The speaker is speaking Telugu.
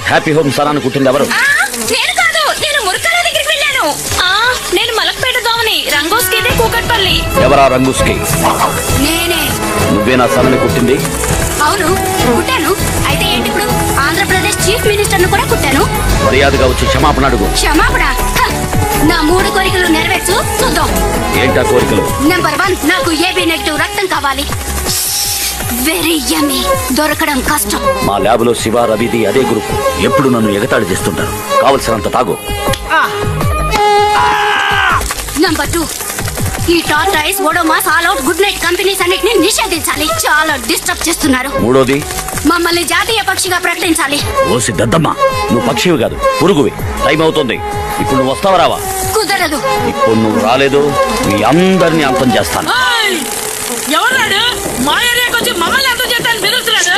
హ్యాపీ హోమ్ సరాన్ని కుట్టింది ఎవరు? నేను కాదు, నేను మురకాల దగ్గరికి వెళ్ళాను. నేను మలక్పేట దోమని, రంగోస్కి కూకట్పల్లి. ఎవరా రంగూస్కి? నేనే. నువ్వేనా సరాన్ని కుట్టింది? అవును, కుట్టాను. అయితే ఏంటి ఇప్పుడు? ఆంధ్రప్రదేశ్ చీఫ్ మినిస్టర్ ను కూడా కుట్టాను. మర్యాదగా వచ్చి క్షమాపణ అడుగు. క్షమాపణ? నా 3 కోరికలు నెరవేర్చు, చూద్దాం. ఏంటా కోరికలు? నెంబర్ 1, నాకు ఏబీ నెగిటివ్ రక్తం కావాలి. వెరీ యమ్మీ, దొరకడం కష్టం. మా ల్యాబ్ లో శివ, రవిది అదే గ్రూప్. ఎప్పుడు నన్ను ఎగతాళి చేస్తుంటారు. కావలసినంత తాగు. నంబర్ 2, ఈ tortoise, Odomos, all out, good night companies అన్నిటిని నిషేధించాలి. చాలా డిస్టర్బ్ చేస్తున్నారు. మూడోది, మమ్మల్ని జాతీయ పక్షిగా ప్రకటించాలి. ఓసి దద్దమ్మ, నువ్వు పక్షివి కాదు, పురుగువి. టైం అవుతుంది. ఇప్పుడు నువ్వు వస్తావా రావా? కుదరదు. ఇప్పుడు నువ్వు రాలేదు, మీ అందరినీ అంతం చేస్తాను. ఎవరు మా ఏరియాకి వచ్చి మమ్మల్ని అంతం చేస్తాను పిలుస్తున్నాడు.